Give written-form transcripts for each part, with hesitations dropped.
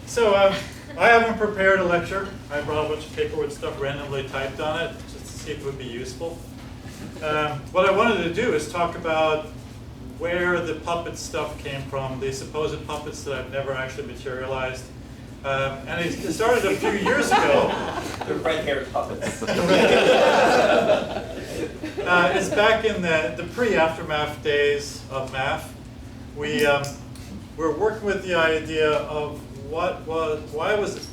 So I haven't prepared a lecture. I brought a bunch of paper with stuff randomly typed on it, just to see if it would be useful. What I wanted to do is talk about where the puppet stuff came from, the supposed puppets that I've never actually materialized. And it started a few years ago. The red-haired puppets. It's back in the pre-AfterMAF days of math. We're working with the idea of why was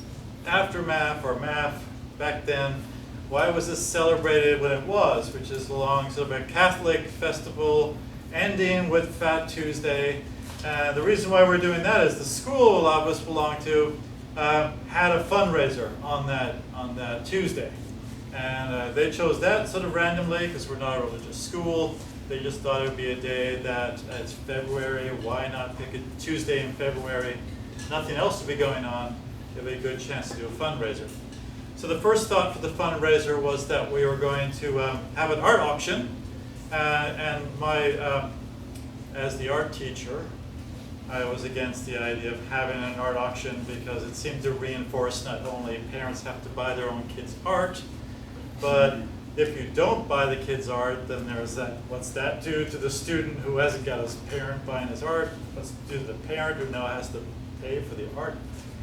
AfterMAF or MAF back then, why was this celebrated when it was, which is along sort of a Catholic festival ending with Fat Tuesday. The reason why we're doing that is the school a lot of us belong to had a fundraiser on that Tuesday. And they chose that sort of randomly because we're not a religious school. They just thought it would be a day that it's February. Why not pick a Tuesday in February? Nothing else to be going on. Give it a good chance to do a fundraiser. So the first thought for the fundraiser was that we were going to have an art auction. And as the art teacher, I was against the idea of having an art auction because it seemed to reinforce not only parents have to buy their own kids' art, but if you don't buy the kids' art, then there's that, what's that do to the student who hasn't got his parent buying his art? What's it do to the parent who now has to pay for the art?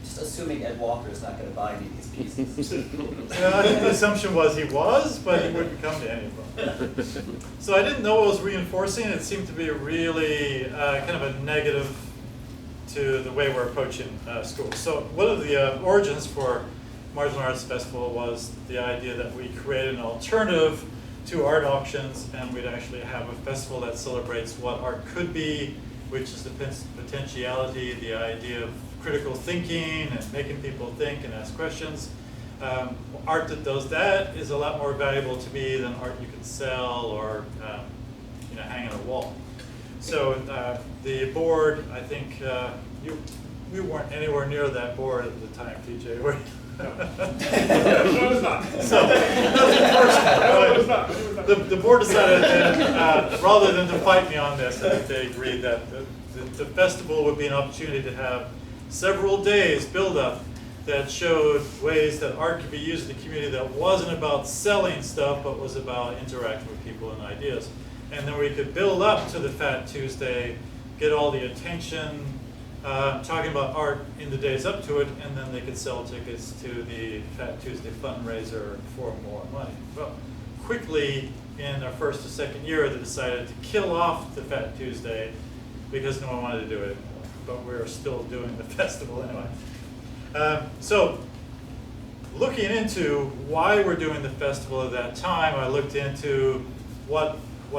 Just assuming Ed Walker is not going to buy any of these pieces. I think the assumption was he was, but he wouldn't come to any of them. So I didn't know what was reinforcing. It seemed to be really kind of a negative to the way we're approaching school. So one of the origins for Marginal Arts Festival was the idea that we created an alternative to art auctions, and we'd actually have a festival that celebrates what art could be, which is the potentiality, the idea of critical thinking and making people think and ask questions. Art that does that is a lot more valuable to me than art you can sell or hang on a wall. So the board, I think you weren't anywhere near that board at the time, TJ, were you? No, it was not. So, the board decided that rather than to fight me on this, I think they agreed that the festival would be an opportunity to have several days build up that showed ways that art could be used in the community that wasn't about selling stuff, but was about interacting with people and ideas. And then we could build up to the Fat Tuesday, get all the attention, talking about art in the days up to it, and then they could sell tickets to the Fat Tuesday fundraiser for more money. Well, quickly in our first or second year, they decided to kill off the Fat Tuesday because no one wanted to do it anymore. But we're still doing the festival anyway. So looking into why we're doing the festival at that time, I looked into what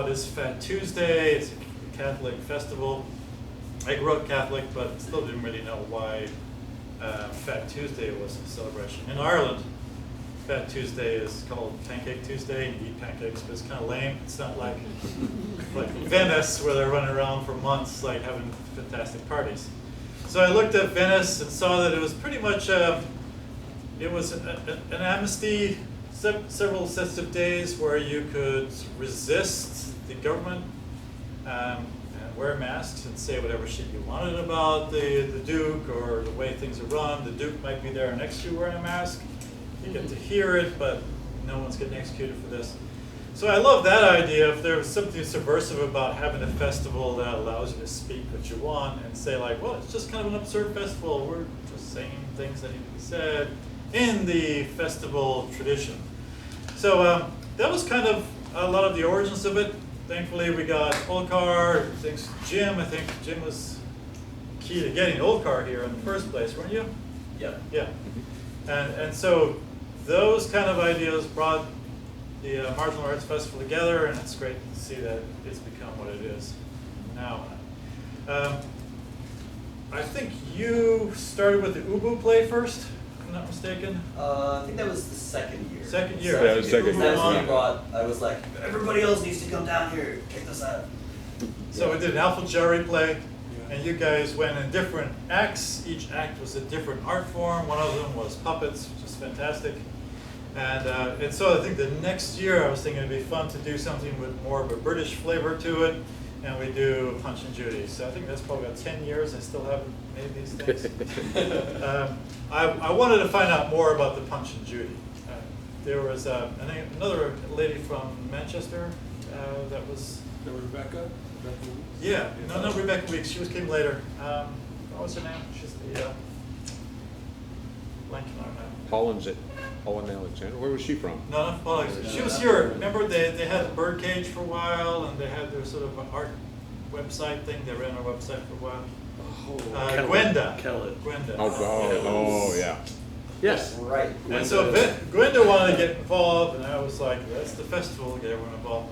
is Fat Tuesday. It's a Catholic festival. I grew up Catholic, but still didn't really know why Fat Tuesday was a celebration. In Ireland, Fat Tuesday is called Pancake Tuesday, and you eat pancakes, but it's kind of lame. It's not like Venice, where they're running around for months, like having fantastic parties. So I looked at Venice and saw that it was pretty much, it was an amnesty, several sets of days where you could resist the government, and wear masks and say whatever shit you wanted about the Duke or the way things are run. The Duke might be there next to you wearing a mask. You get to hear it, but no one's getting executed for this. So I love that idea. If there was something subversive about having a festival that allows you to speak what you want and say like, well, it's just kind of an absurd festival. We're just saying things that need to be said in the festival tradition. So that was kind of a lot of the origins of it. Thankfully, we got Olcar, thanks to Jim. I think Jim was key to getting Olcar here in the first place, weren't you? Yeah. Yeah. And so those kind of ideas brought the Marginal Arts Festival together, and it's great to see that it's become what it is now. I think you started with the Ubu play first, if I'm not mistaken. I think that was the second year. Second year. Yeah, it was second That was when year. I brought, I was like, everybody else needs to come down here, check this out. So we did an Alpha Jerry play, and you guys went in different acts. Each act was a different art form. One of them was puppets, which is fantastic. And so I think the next year I was thinking it'd be fun to do something with more of a British flavor to it, and we do Punch and Judy. So I think that's probably about 10 years. I still haven't made these things. I wanted to find out more about the Punch and Judy. There was another lady from Manchester that was. No, Rebecca? Yeah, no, not Rebecca Weeks. She came later. What was her name? She's the blanking on her name. Holland Alexander. Where was she from? No, not Paul. She was here. Remember, they had a birdcage for a while, and they had their sort of art website thing. They ran a website for a while. Gwenda. Gwenda. Oh, yeah. Yes. Right. And so Gwenda wanted to get involved, and I was like, that's the festival, get everyone involved.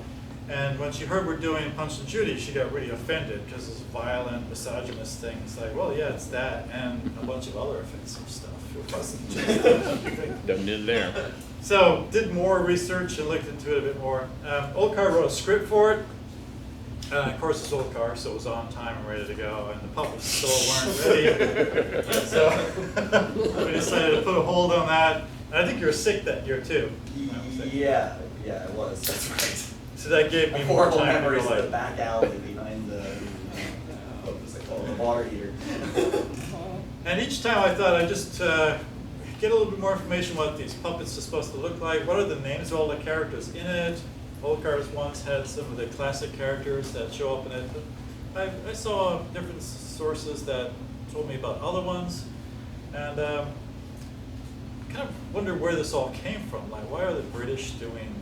And when she heard we're doing Punch and Judy, she got really offended because it's a violent, misogynist thing. It's like, well, yeah, it's that, and a bunch of other offensive stuff. It wasn't just that. Done it there. So did more research and looked into it a bit more. Oldcar wrote a script for it. Of course, it's Oldcar, so it was on time and ready to go, and the puppets still weren't ready. So we decided to put a hold on that. And I think you were sick that year too. Yeah, I was. That's right. So that gave me more Horrible time to memories go of the back alley behind the what was it called, the water heater. And each time I thought I'd just get a little bit more information what these puppets are supposed to look like. What are the names of all the characters in it? Oldcar's once had some of the classic characters that show up in it. But I saw different sources that told me about other ones. And kind of wonder where this all came from. Like, why are the British doing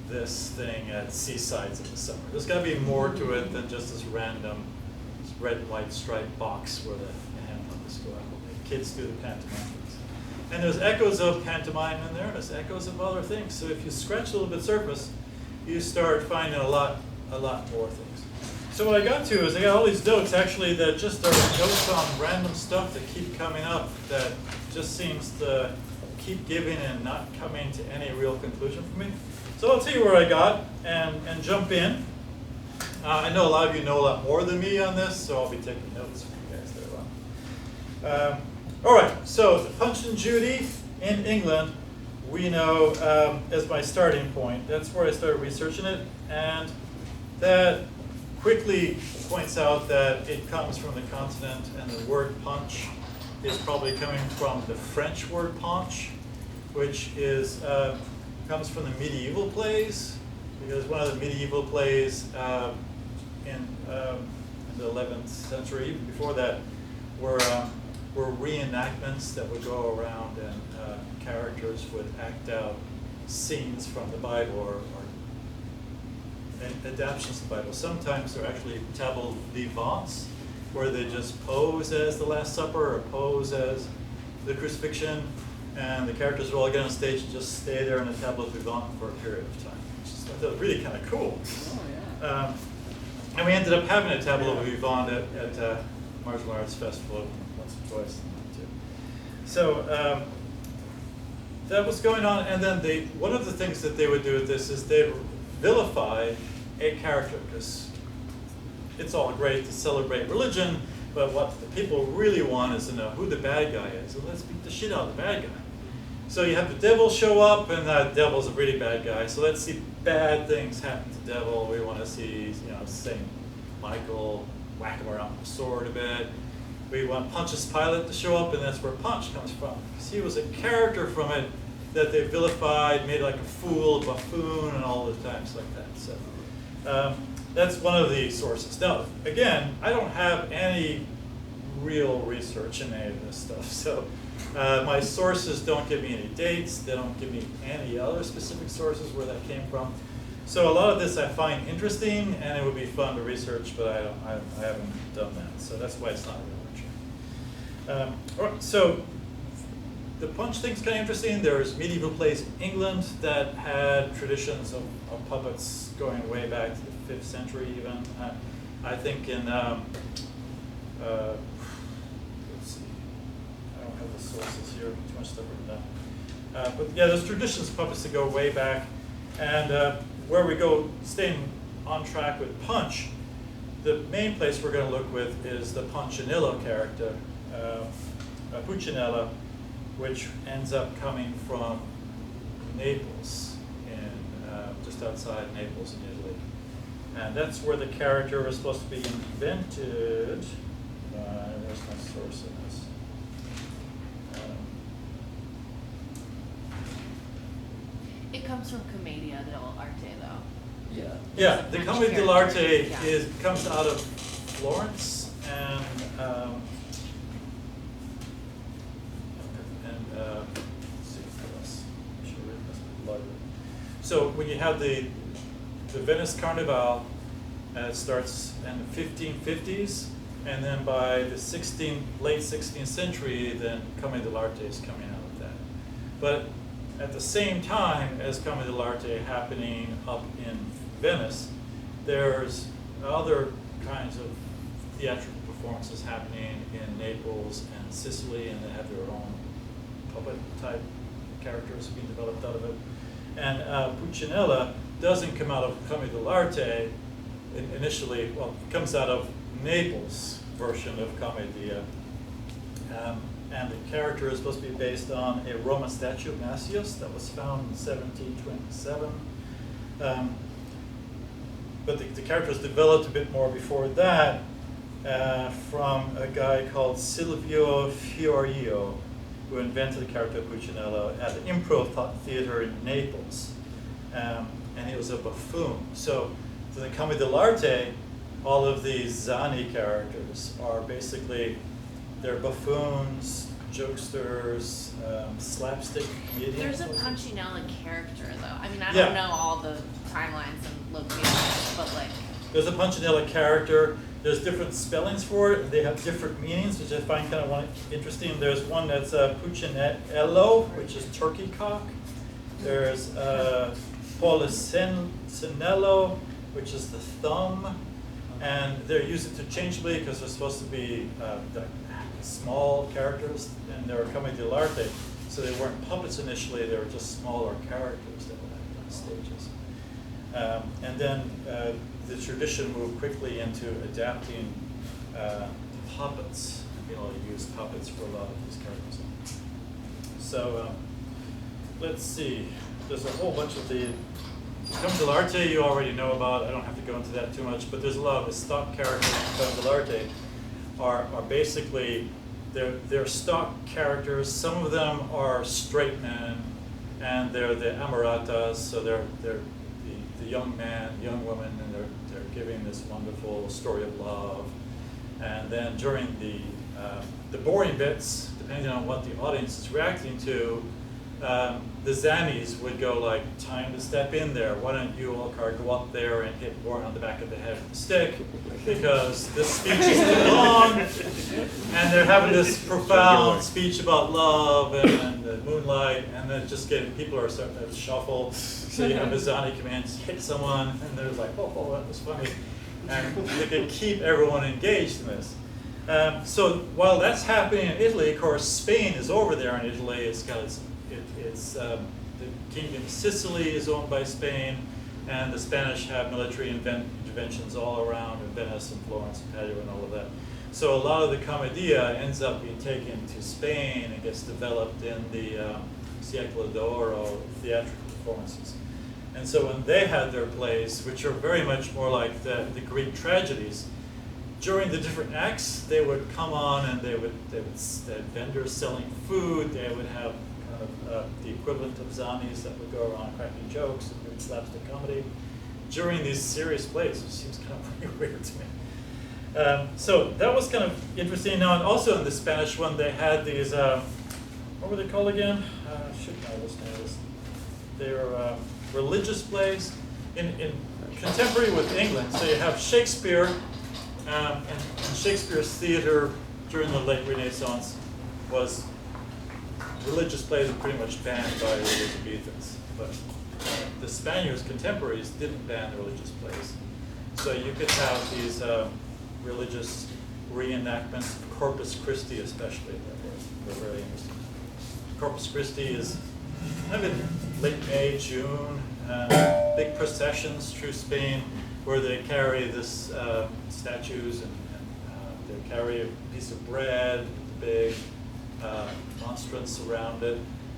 this thing at seasides in the summer? There's got to be more to it than just this random red and white striped box where the hand puppets go out. The kids do the pantomime. And there's echoes of pantomime in there, and there's echoes of other things. So if you scratch a little bit surface, you start finding a lot more things. So what I got to is I got all these notes actually that just are notes on random stuff that keep coming up that just seems to keep giving and not coming to any real conclusion for me. So I'll tell you where I got and jump in. I know a lot of you know a lot more than me on this, so I'll be taking notes for you guys there. All right, so the Punch and Judy in England, we know as my starting point. That's where I started researching it, and that quickly points out that it comes from the continent, and the word punch is probably coming from the French word punch, which is comes from the medieval plays, because one of the medieval plays in the 11th century, even before that, were reenactments that would go around and characters would act out scenes from the Bible or adaptations of the Bible. Sometimes they're actually table vivants, where they just pose as the Last Supper or pose as the crucifixion, and the characters will all get on stage and just stay there in a table vivant for a period of time, which is really kind of cool. Oh, yeah. And we ended up having a table vivant at Martial Arts Festival once or twice. So that was going on, and then one of the things that they would do with this is they'd vilify a character, because it's all great to celebrate religion, but what the people really want is to know who the bad guy is, and let's beat the shit out of the bad guy. So you have the devil show up, and the devil's a really bad guy, so let's see bad things happen to the devil. We want to see, Saint Michael whack him around with a sword a bit. We want Pontius Pilate to show up, and that's where Punch comes from, because he was a character from it that they vilified, made like a fool, a buffoon, and all the times like that. So that's one of the sources. Now, again, I don't have any real research in any of this stuff, so my sources don't give me any dates. They don't give me any other specific sources where that came from. So a lot of this I find interesting, and it would be fun to research, but I haven't done that, so that's why it's not real. All right, so the Punch thing's kind of interesting. There's medieval plays in England that had traditions of puppets going way back to the 5th century even. I think in, let's see, I don't have the sources here, too much stuff written down. But yeah, there's traditions of puppets that go way back. And where we go, staying on track with Punch, the main place we're going to look with is the Punchinello character, Puccinella, which ends up coming from Naples, just outside Naples in Italy. And that's where the character was supposed to be invented. Where's my source in this? It comes from Commedia dell'arte, though. Yeah. Yeah, It's a the French Commedia character, dell'arte yeah. comes out of Florence and let's see what else. I should have written this in the library. So when you have the Venice Carnival, it starts in the 1550s, and then by the late 16th century, then Commedia dell'arte is coming out of that. But at the same time as Commedia dell'arte happening up in Venice, there's other kinds of theatrical performances happening in Naples and Sicily, and they have their own puppet type characters being developed out of it. And Puccinella doesn't come out of Commedia dell'arte initially, well, it comes out of Naples' version of Commedia. And the character is supposed to be based on a Roman statue of Massius that was found in 1727. But the character was developed a bit more before that from a guy called Silvio Fiorio, who invented the character of Puccinella at the Improv Theater in Naples. And he was a buffoon. So in the Commedia dell'arte, all of these Zani characters are basically, they're buffoons, jokesters, slapstick comedians. There's a Punchinella character, though. I mean, I Yeah. don't know all the timelines and locations, but like, There's a Punchinella character. There's different spellings for it, and they have different meanings, which I find kind of interesting. There's one that's Puccinello, which is turkey cock. There's Policinello, which is the thumb. And they're used interchangeably because they're supposed to be small characters, and they were Commedia dell'arte. So they weren't puppets initially, they were just smaller characters that were on stages. And then the tradition moved quickly into adapting puppets, and being able to use puppets for a lot of these characters. So let's see, there's a whole bunch of the Commedia dell'arte you already know about. I don't have to go into that too much, but there's a lot of the stock characters in Commedia dell'arte are basically, they're stock characters. Some of them are straight men, and they're the amaratas, so they're the young man, young woman, and they're giving this wonderful story of love. And then during the boring bits, depending on what the audience is reacting to, the Zannies would go like, time to step in there. Why don't you, Olkar, go up there and hit Warren on the back of the head with a stick, because this speech is too long, and they're having this profound speech about love and the moonlight, and then just people are starting to shuffle. So you have a Zanni come in and hit someone, and they're like, oh, that was funny. And they can keep everyone engaged in this. So while that's happening in Italy, of course, Spain is over there in Italy. It's got the Kingdom of Sicily is owned by Spain, and the Spanish have military interventions all around in Venice and Florence and Padua and all of that. So a lot of the commedia ends up being taken to Spain and gets developed in the Secolo d'Oro theatrical performances. And so when they had their plays, which are very much more like the Greek tragedies, during the different acts, they would come on and they would have vendors selling food. They would have kind of the equivalent of Zannis that would go around cracking jokes and doing slapstick comedy during these serious plays, which seems kind of pretty weird to me. So that was kind of interesting. Now, and also in the Spanish one, they had these, what were they called again? I should know this now. They're religious plays in contemporary with England. So you have Shakespeare, and Shakespeare's theater during the late Renaissance was, religious plays were pretty much banned by the Elizabethans. But the Spaniards, contemporaries, didn't ban the religious plays. So you could have these religious reenactments of Corpus Christi especially that were very interesting. Corpus Christi is kind of in late May, June, big processions through Spain where they carry this statues and they carry a piece of bread with a big monstrance around it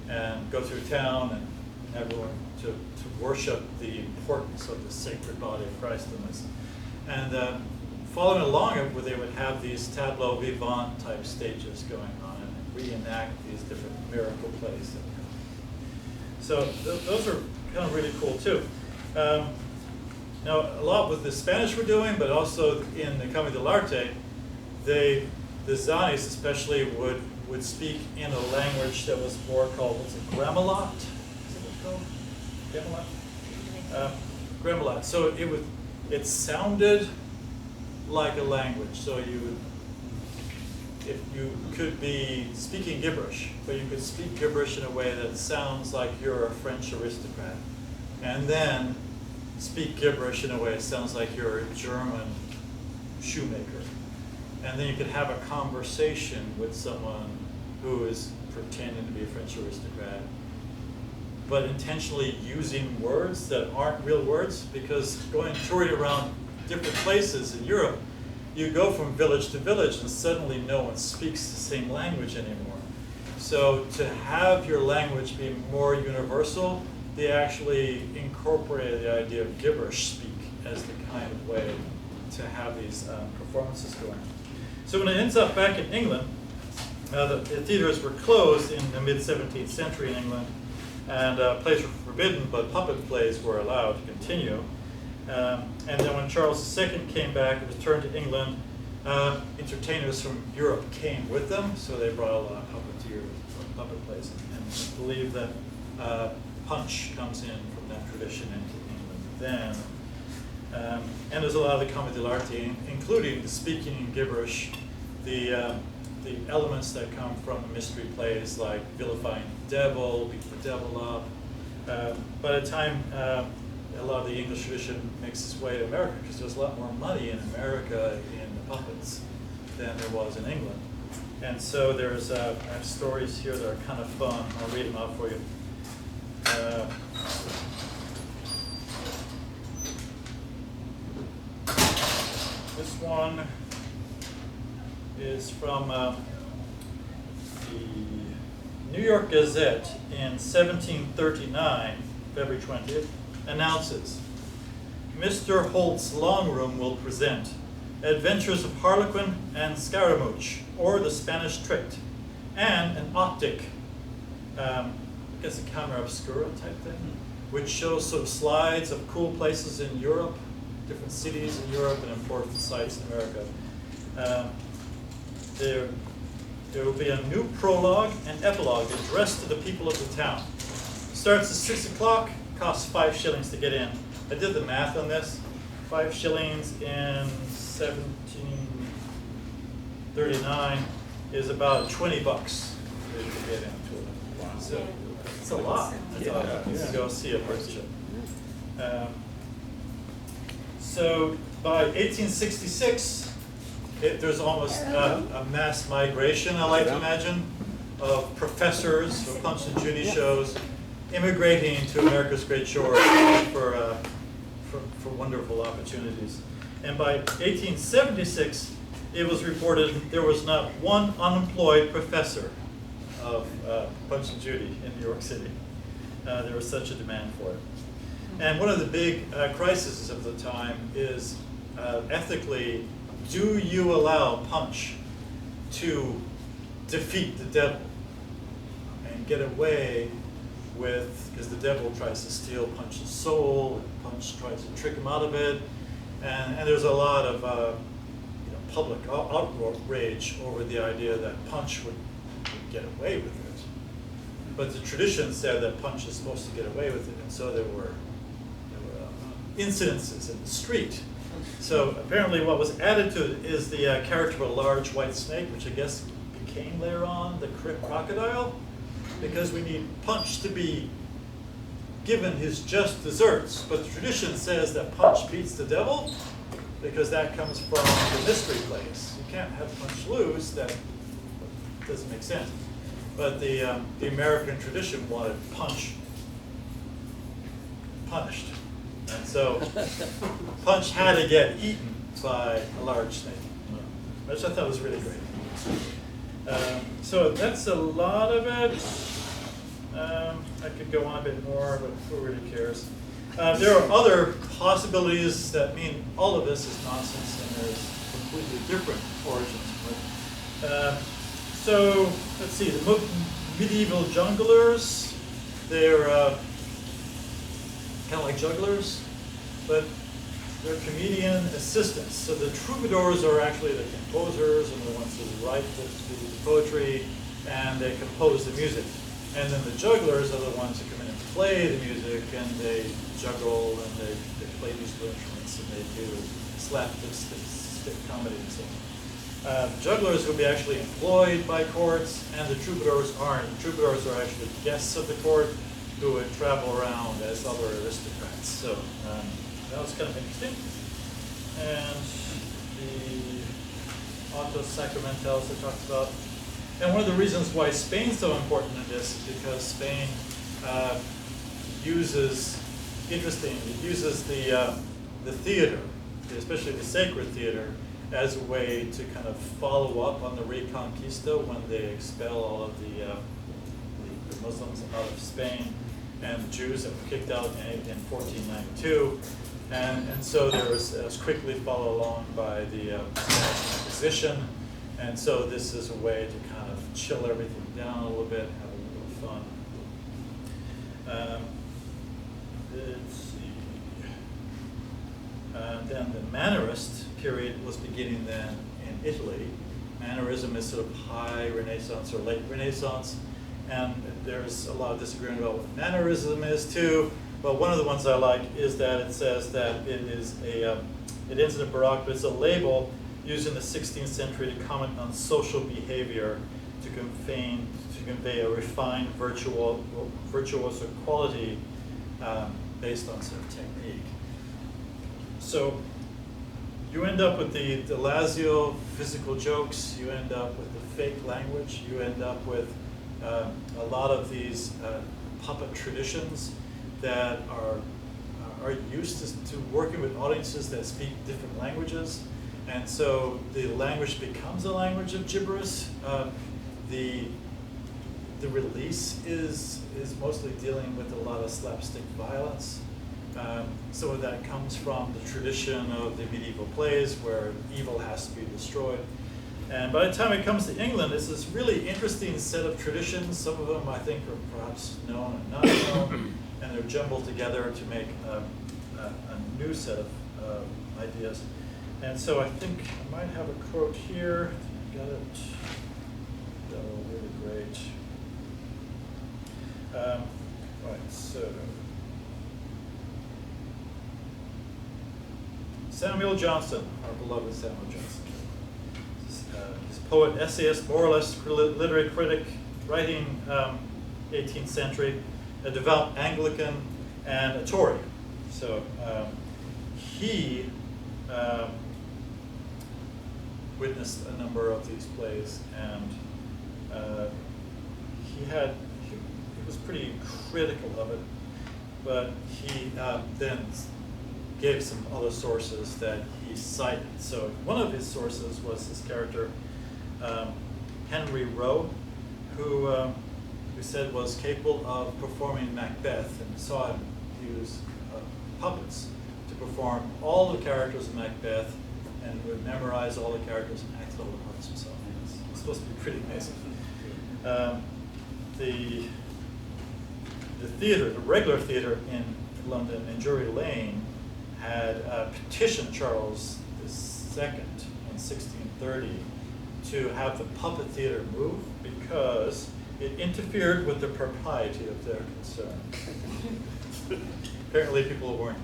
and go through town and everyone to worship the importance of the sacred body of Christ in this. And following along it, where they would have these tableau vivant type stages going on and reenact these different miracle plays. So those are kind of really cool too. Now, a lot with the Spanish we're doing, but also in the Commedia dell'arte, the Zanis especially would speak in a language that was more called, what's it, Gramalot? Is it called? Gramalot? Gramalot. So it sounded like a language. So you could be speaking gibberish, but you could speak gibberish in a way that sounds like you're a French aristocrat. And then speak gibberish in a way that sounds like you're a German shoemaker. And then you could have a conversation with someone who is pretending to be a French aristocrat, but intentionally using words that aren't real words, because touring around different places in Europe, you go from village to village and suddenly no one speaks the same language anymore. So to have your language be more universal, they actually incorporated the idea of gibberish speak as the kind of way to have these performances going. So when it ends up back in England, the theaters were closed in the mid-17th century in England, and plays were forbidden, but puppet plays were allowed to continue. And then when Charles II came back and returned to England, entertainers from Europe came with them, so they brought a lot of puppeteers from puppet plays, and I believe that Punch comes in from that tradition into England then. And there's a lot of the Commedia dell'arte, including the speaking in gibberish, the elements that come from the mystery plays like vilifying the devil, beating the devil up. By the time a lot of the English tradition makes its way to America, because there's a lot more money in America in the puppets than there was in England. And so there's, I have stories here that are kind of fun. I'll read them out for you. This one is from the New York Gazette in 1739, February 20th, announces, Mr. Holt's Long Room will present Adventures of Harlequin and Scaramouche, or the Spanish Tricked, and an optic, I guess a camera obscura type thing, which shows sort of slides of cool places in Europe, different cities in Europe and important sites in America. There will be a new prologue and epilogue addressed to the people of the town. Starts at 6 o'clock, costs 5 shillings to get in. I did the math on this. 5 shillings in 1739 is about 20 bucks to get into it. Wow. So it's a lot. I thought you could go see a person. So by 1866, there's almost a mass migration, I like to imagine, of professors for Punch and Judy shows immigrating to America's Great Shores for wonderful opportunities. And by 1876, it was reported there was not one unemployed professor of Punch and Judy in New York City. There was such a demand for it. And one of the big crises of the time is ethically, do you allow Punch to defeat the devil and get away with, because the devil tries to steal Punch's soul, and Punch tries to trick him out of it, and there's a lot of public outrage over the idea that Punch would get away with it. But the tradition said that Punch is supposed to get away with it, and so there were incidences in the street. So apparently what was added to it is the character of a large white snake, which I guess became later on the crocodile, because we need Punch to be given his just desserts. But the tradition says that Punch beats the devil, because that comes from the mystery plays. You can't have Punch lose, that doesn't make sense. But the American tradition wanted Punch punished. And so Punch had to get eaten by a large snake, which I thought was really great. So that's a lot of it. I could go on a bit more, but who really cares? There are other possibilities that mean all of this is nonsense, and there's completely different origins. So let's see, the medieval junglers, they're kind of like jugglers, but they're comedian assistants. So the troubadours are actually the composers and the ones who write the poetry, and they compose the music. And then the jugglers are the ones who come in and play the music, and they juggle, and they play musical instruments, and they do slapstick comedy and so on. Jugglers would be actually employed by courts, and the troubadours aren't. The troubadours are actually guests of the court who would travel around as other aristocrats. So that was kind of interesting. And the autos sacramentals I talked about. And one of the reasons why Spain's so important in this is because Spain uses the theater, especially the sacred theater, as a way to kind of follow up on the Reconquista when they expel all of the Muslims out of Spain and the Jews that were kicked out in 1492. And so there was quickly followed along by the Spanish Inquisition. And so this is a way to kind of chill everything down a little bit, have a little fun. Let's see. Then the Mannerist period was beginning then in Italy. Mannerism is sort of high Renaissance or late Renaissance, and there's a lot of disagreement about what Mannerism is too. But one of the ones I like is that it says that it is it ends in a Baroque, but it's a label used in the 16th century to comment on social behavior, to convey a refined virtuoso quality based on sort of technique. So you end up with the Lazio physical jokes, you end up with the fake language, you end up with a lot of these puppet traditions that are used to working with audiences that speak different languages. And so the language becomes a language of gibberish. The release is mostly dealing with a lot of slapstick violence. Some of that comes from the tradition of the medieval plays where evil has to be destroyed. And by the time it comes to England, it's this really interesting set of traditions. Some of them I think are perhaps known and not known, and they're jumbled together to make a new set of ideas. And so I think I might have a quote here. Got it. Oh, really great. Right, so Samuel Johnson, our beloved Samuel Johnson. He's a poet, essayist, moralist, literary critic, writing 18th century, a devout Anglican, and a Tory. So he witnessed a number of these plays, and he was pretty critical of it, but he then gave some other sources that he cited. So one of his sources was this character, Henry Rowe, who said was capable of performing Macbeth, and saw him use puppets to perform all the characters of Macbeth, and would memorize all the characters and act all the parts himself. It's supposed to be pretty amazing. The theater, the regular theater in London, in Drury Lane, had petitioned Charles II in 1630 to have the puppet theater move because it interfered with the propriety of their concern. Apparently people weren't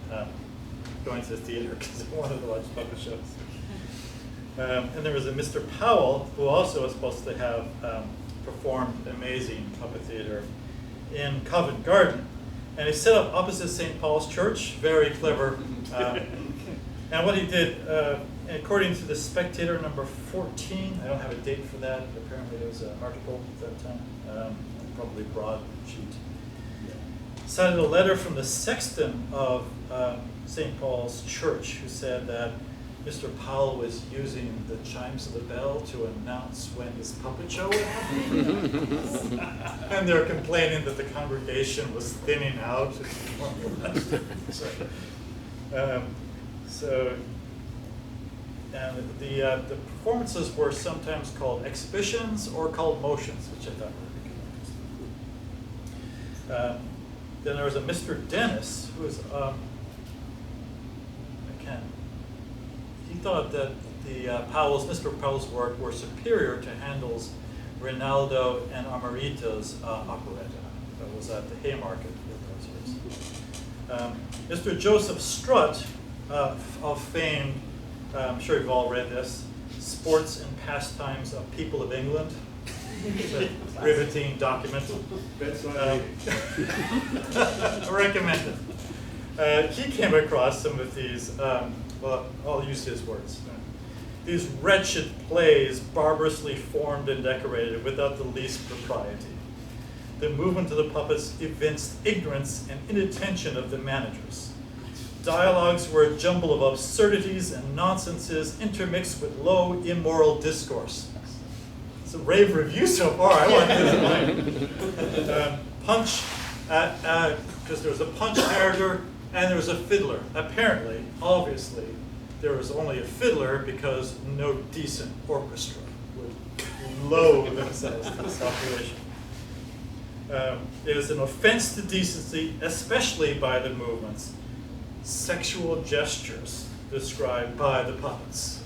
going to the theater because they wanted to watch puppet shows. And there was a Mr. Powell, who also was supposed to have performed amazing puppet theater in Covent Garden. And he set up opposite St. Paul's Church, very clever. And what he did, according to the Spectator number 14, I don't have a date for that, but apparently there was an article at that time, probably broadsheet, cited a letter from the sexton of St. Paul's Church, who said that Mr. Powell was using the chimes of the bell to announce when his puppet show would happen. And they're complaining that the congregation was thinning out. And the performances were sometimes called exhibitions or called motions, which I thought were really good. Then there was a Mr. Dennis, who was, he thought that the Mr. Powell's work were superior to Handel's Rinaldo and Amarita's operetta. That was at the Haymarket in those years. Mr. Joseph Strutt, of fame, I'm sure you've all read this, Sports and Pastimes of People of England. It's a riveting document. I recommend it. He came across some of these, well, I'll use his words. These wretched plays, barbarously formed and decorated without the least propriety. The movement of the puppets evinced ignorance and inattention of the managers. Dialogues were a jumble of absurdities and nonsenses intermixed with low, immoral discourse. It's a rave review so far. I want this in mind. Punch, because there was a Punch character and there was a fiddler. Apparently, obviously, there was only a fiddler because no decent orchestra would loathe themselves to this operation. It was an offense to decency, especially by the movements. Sexual gestures described by the puppets.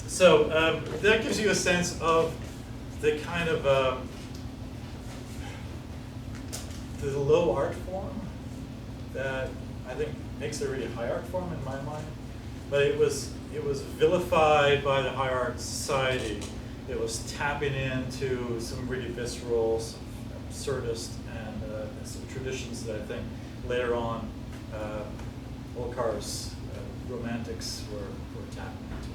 So that gives you a sense of the kind of the low art form that I think makes a really high art form in my mind. But it was vilified by the high art society. It was tapping into some really visceral, some absurdist, and some traditions that I think later on Olkar's romantics were tapping into.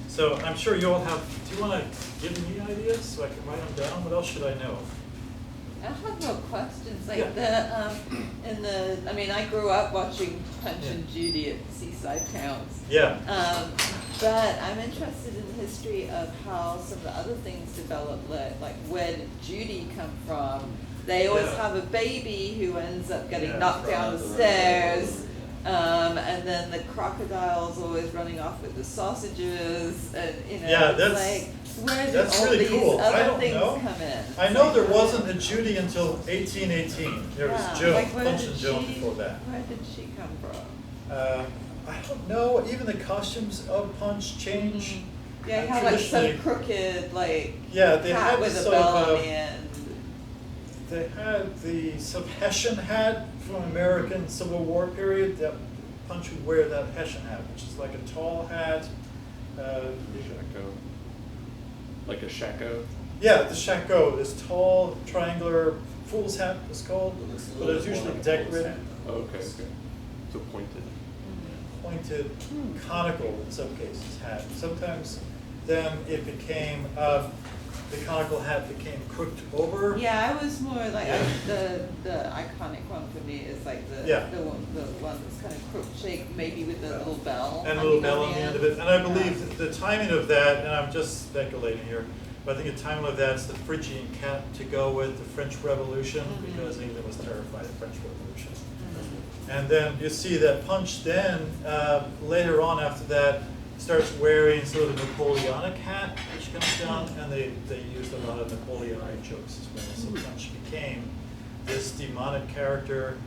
So I'm sure you all have, do you want to give me ideas so I can write them down? What else should I know? I have no questions, like Yeah. I mean, I grew up watching Punch and Judy at seaside towns. Yeah. But I'm interested in the history of how some of the other things developed, like where did Judy come from? They always Yeah. have a baby who ends up getting Yeah, knocked down the from the stairs. And then the crocodile's always running off with the sausages, and Yeah, it's that's- like, where did that's all really these cool. I other don't things know. come in? I know there wasn't a Judy until 1818. There was Joan, like, where Punch did and Joan she- before that. Where did she come from? I don't know. Even the costumes of Punch change. Yeah, you have like some Traditionally- crooked, like, Yeah, they hat had with a sort bell of, on the end. they had the some Hessian hat from American Civil War period. That Punch would wear that Hessian hat, which is like a tall hat. Shako. Like a shako? Yeah, the shako, this tall triangular fool's hat is called, It looks a but little it's bit more usually like a fool's decorated, hat. Okay, okay. So pointed. pointed, conical in some cases hat. Sometimes then it became, the conical hat became crooked over. Yeah, I was more like, Yeah. the iconic one for me is like Yeah. the one that's kind of crook shaped, maybe with the little bell. And a little hanging bell on the end of it. And I believe that the timing of that, and I'm just speculating here, but I think the timing of that's the Phrygian cap to go with the French Revolution, because England was terrified of the French Revolution. And then you see that Punch then, later on after that, starts wearing sort of the Napoleonic hat, which comes down, and they used a lot of Napoleonic jokes as well. So Punch became this demonic character.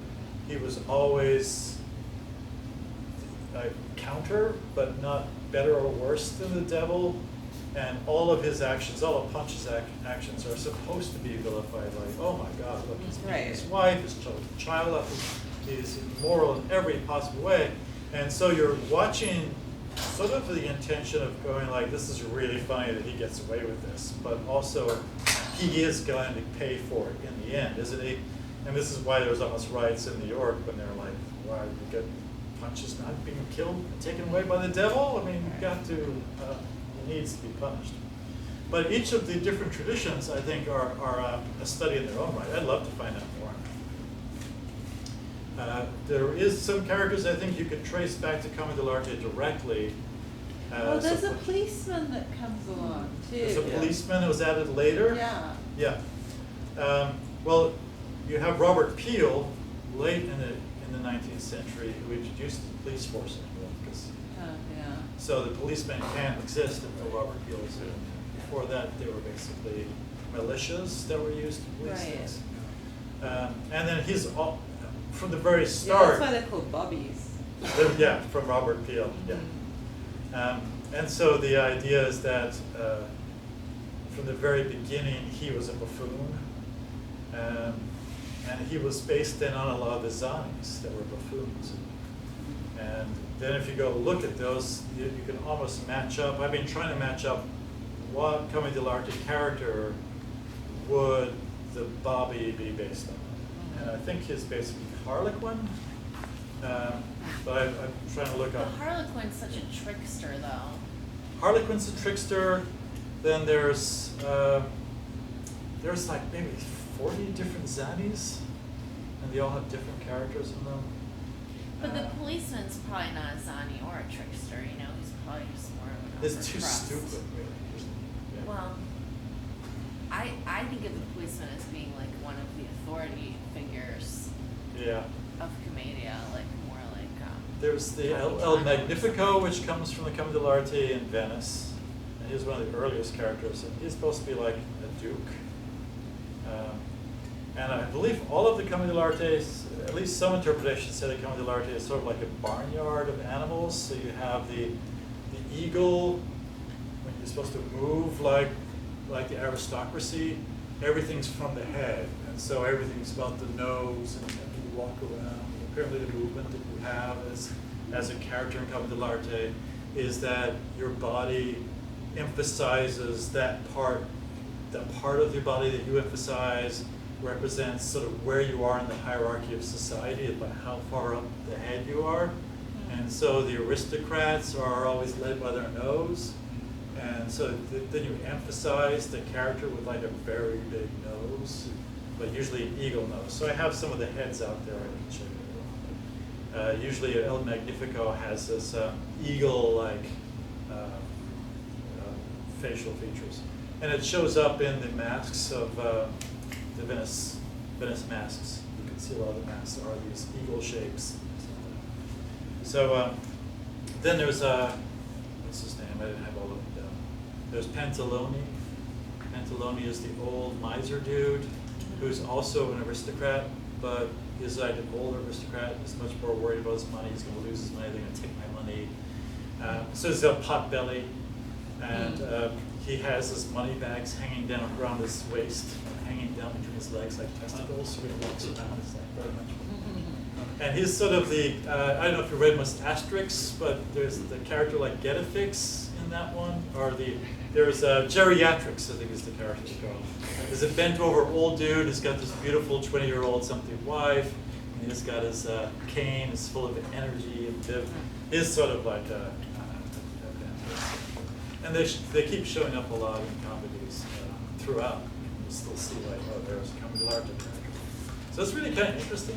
He was always a counter, but not better or worse than the devil. And all of his actions, all of Punch's actions are supposed to be vilified, like, oh my God, look, he's beating his wife, his child up, he's immoral in every possible way. And so you're watching sort of the intention of going like, this is really funny that he gets away with this, but also he is going to pay for it in the end, isn't he? And this is why there was almost riots in New York when they're like, why we get Punch is not being killed and taken away by the devil? I mean, you've got to, he needs to be punished. But each of the different traditions, I think, are a study in their own right. I'd love to find out more. There is some characters I think you could trace back to Coming to L'Arte directly. There's so a policeman that comes along too. There's a policeman that was added later. Yeah. Yeah. Well, you have Robert Peel late in in the 19th century who introduced the police force in England. Yeah. So the policemen can't exist until Robert Peel was in. Before that, they were basically militias that were used to police Right. things. And then he's from the very Yeah, start. that's why they're called bobbies. Yeah, from Robert Peel. Yeah. And so the idea is that from the very beginning he was a buffoon, and he was based then on a lot of the Zannis that were buffoons. And then if you go look at those, you can almost match up. I've been trying to match up what Commedia dell'arte character would the Bobby be based on. And I think he's basically Harlequin. But I'm trying to look But up. Harlequin's such a trickster, though. Harlequin's a trickster. Then there's like maybe 40 different Zannis, and they all have different characters in them. But the policeman's probably not a Zani or a trickster, you know, he's probably just more of an It's upper too crust. stupid, really. Yeah. Well, I think of the policeman as being like one of the authority figures Yeah. of Commedia, like more like There's the El Magnifico, which comes from the Commedia dell'arte in Venice. And he's one of the earliest characters. And he's supposed to be like a duke. And I believe all of the Commedia dell'arte, at least some interpretations say the Commedia dell'arte is sort of like a barnyard of animals. So you have the eagle, when you're supposed to move like the aristocracy, everything's from the head. And so everything's about the nose and you walk around. Apparently the movement that you have as a character in Commedia dell'arte is that your body emphasizes that part of your body that you emphasize represents sort of where you are in the hierarchy of society, about how far up the head you are. And so the aristocrats are always led by their nose. And so then you emphasize the character with like a very big nose, but usually an eagle nose. So I have some of the heads out there I can show you. Usually El Magnifico has this eagle-like facial features. And it shows up in the masks of the Venice masks. You can see a lot of the masks are these eagle shapes. So then there's, what's his name? I didn't have all of them down. There's Pantalone. Pantalone is the old miser dude who's also an aristocrat, but is like an old aristocrat. He's much more worried about his money. He's going to lose his money. They're going to take my money. So he's got pot belly, and he has his money bags hanging down around his waist, hanging down between his legs like testicles. So he walks around. It's like very much. And he's sort of the, I don't know if you read much Asterix, but there's the character like Getafix in that one, or there's Geriatrix, I think is the character called. There's a bent over old dude who's got this beautiful 20-year-old something wife, and he's got his cane, it's full of energy and viv. He's sort of like a and they keep showing up a lot in comedies throughout. You still see like, oh, there's a Commedia dell'arte character. So it's really kind of interesting.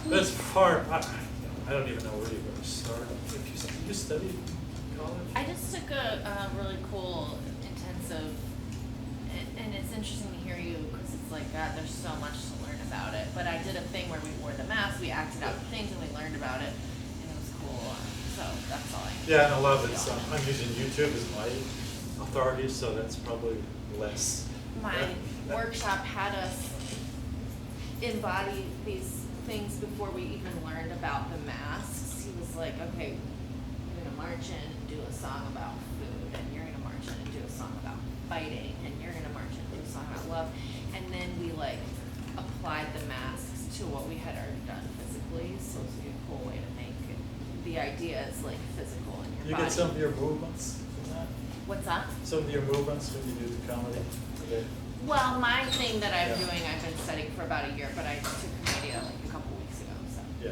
But it's far, I don't even know where you're going to start. If you studied in college? I just took a really cool intensive, and it's interesting to hear you because it's like, God, there's so much to learn about it. But I did a thing where we wore the mask, we acted out the things, and we learned about it, and it was cool. So that's all I. Yeah, and a lot of it's, I'm using YouTube as my authority, so that's probably less. My workshop had us embody these things before we even learned about the masks. He was like, okay, you're gonna march in and do a song about food, and you're gonna march in and do a song about fighting, and you're gonna march in and do a song about love. And then we like applied the masks to what we had already done physically, so it's a cool way to make it. The idea is like physical in your body. You get some of your movements from that? What's that? Some of your movements when you do the comedy? Well, my thing that I'm Yeah. doing, I've been studying for about a year, but I took Commedia like a couple weeks ago, so. Yeah.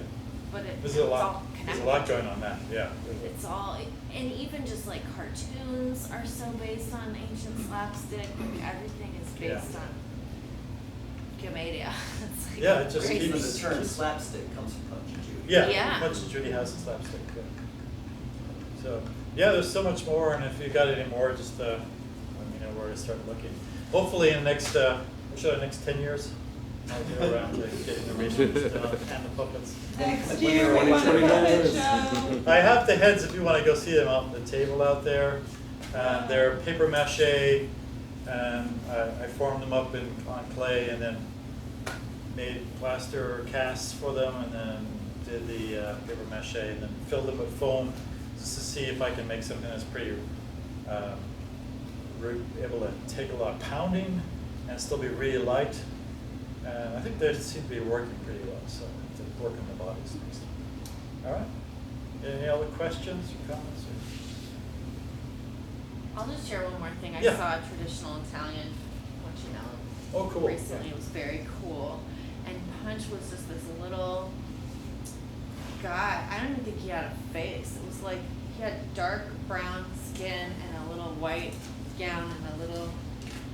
But There's it's a lot. all There's connected. a lot going on that. Yeah. It's all, and even just like cartoons are so based on ancient slapstick, like everything is based Yeah. on Commedia. It's like Yeah, it just crazy. Even keeps- the term slapstick comes from Punch and Judy. Yeah. Yeah. Punch and Judy has a slapstick. Yeah. So yeah, there's so much more, and if you got any more, just let me know where to start looking. Hopefully in the next, the next 10 years, I'll go around to getting the research done and the puppets. Next year, we want a 2020 puppet dollars. show. I have the heads if you want to go see them out on the table out there. They're paper mache, and I formed them up on clay and then made plaster casts for them, and then did the paper mache and then filled them with foam just to see if I can make something that's pretty able to take a lot of pounding and still be really light. And I think they seem to be working pretty well, so to work on the bodies next. All right. Any other questions or comments? I'll just share one more thing. I Yeah. saw a traditional Italian Punchinello Oh, cool. recently. It was very cool. And Punch was just this little guy. I don't even think he had a face. It was like he had dark brown skin and a little white gown and a little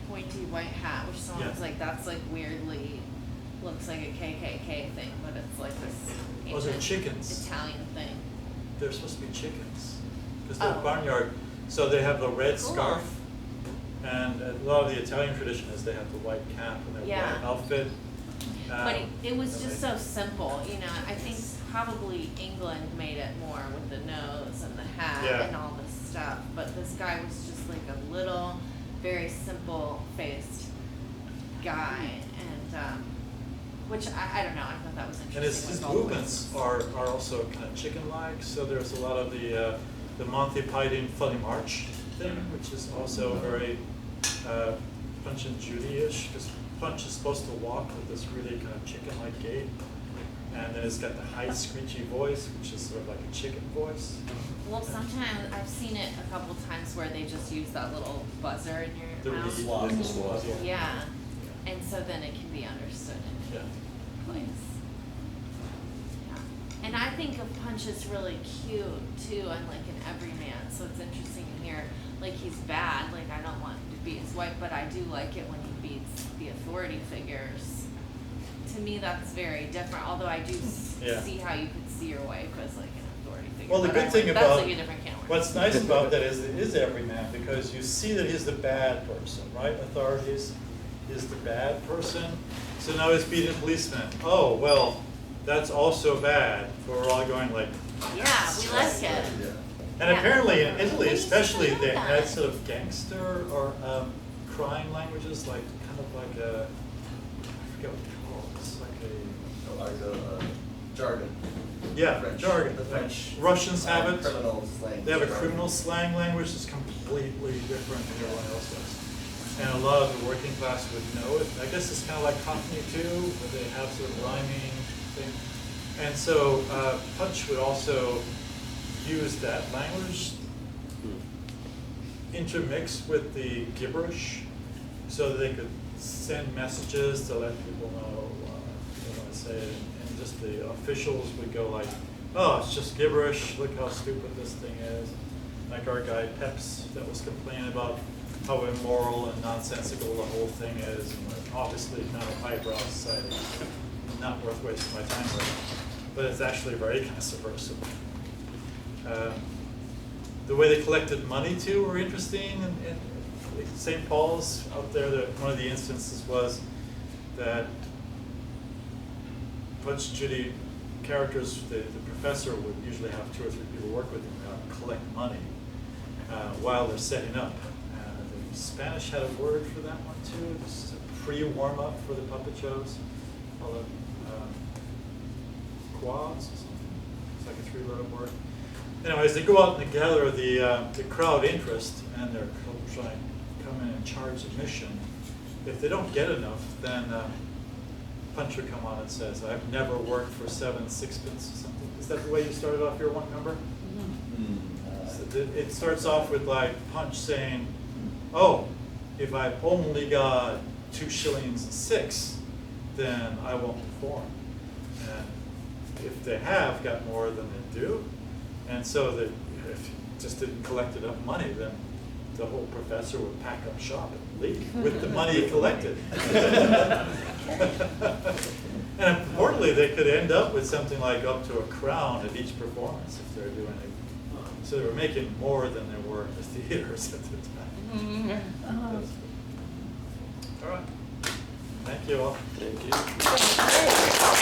pointy white hat, which someone was Yeah. like, that's like weirdly looks like a KKK thing, but it's like this Those are ancient chickens. Italian thing. They're supposed to be chickens. Because they're Oh. barnyard, so they have the red Cool. scarf. And a lot of the Italian tradition is they have the white cap and their Yeah. white outfit. But it was and just they- so simple, you know, I think probably England made it more with the nose and the hat Yeah. and all this stuff, but this guy was just like a little, very simple faced guy, and, which I don't know, I thought that was interesting. And his with all the movements voices. are also kind of chicken-like, so there's a lot of the Monty Python Funny March thing, which is also very Punch and Judy-ish, because Punch is supposed to walk with this really kind of chicken-like gait, and then it's got the high screechy voice, which is sort of like a chicken voice. Well, sometimes, I've seen it a couple times where they just use that little buzzer in The your mouth. reed, Swab. the swab, Yeah, and so then it can be understood in Yeah. place. Yeah. And I think of Punch as really cute too, and like an everyman, so it's interesting to hear, like he's bad, like I don't want him to beat his wife, but I do like it when he beats the authority figures. To me, that's very different, although I do Yeah. see how you could see your wife as like an authority figure. Well, the but good I'm thing like, about that's like a different can of worms. what's nice about that is it is every man, because you see that he's the bad person, right? Authorities is the bad person. So now he's beating a policeman. Oh, well, that's also bad. But we're all going like. Yeah, we like it. Yeah. And Yeah. apparently in Italy, We especially, should know they had that. sort of gangster or crime languages, like kind of like a, I forget what they're called. It's like Jargon. Yeah, French. jargon. The French. Russians have it. Criminal slang. They have a jargon. criminal slang language that's completely different than everyone else does. And a lot of the working class would know it. I guess it's kind of like Cockney too, where they have sort of rhyming thing. And so Punch would also use that language intermixed with the gibberish so that they could send messages to let people know what they want to say. And just the officials would go like, oh, it's just gibberish, look how stupid this thing is. Like our guy Peps that was complaining about how immoral and nonsensical the whole thing is, and obviously not a highbrow society, not worth wasting my time with. But it's actually very kind of subversive. The way they collected money too were interesting, and St. Paul's out there, one of the instances was that Punch and Judy characters, the professor would usually have 2 or 3 people work with him collect money while they're setting up. The Spanish had a word for that one too. This is a pre-warm-up for the puppet shows, called quads or something. It's like a 3-letter word. Anyways, they go out and they gather the crowd interest, and they're trying to come in and charge admission. If they don't get enough, then Punch would come on and says, "I've never worked for 7 sixpence" or something. Is that the way you started off your one number? So it starts off with like Punch saying, "Oh, if I've only got 2 shillings and 6, then I won't perform." And if they have got more than they do, and so that if you just didn't collect enough money, then the whole professor would pack up shop and leave with the money he collected. And importantly, they could end up with something like up to a crown at each performance if they're doing it. So they were making more than there were in the theaters at the time. All right. Thank you all. Thank you. Great.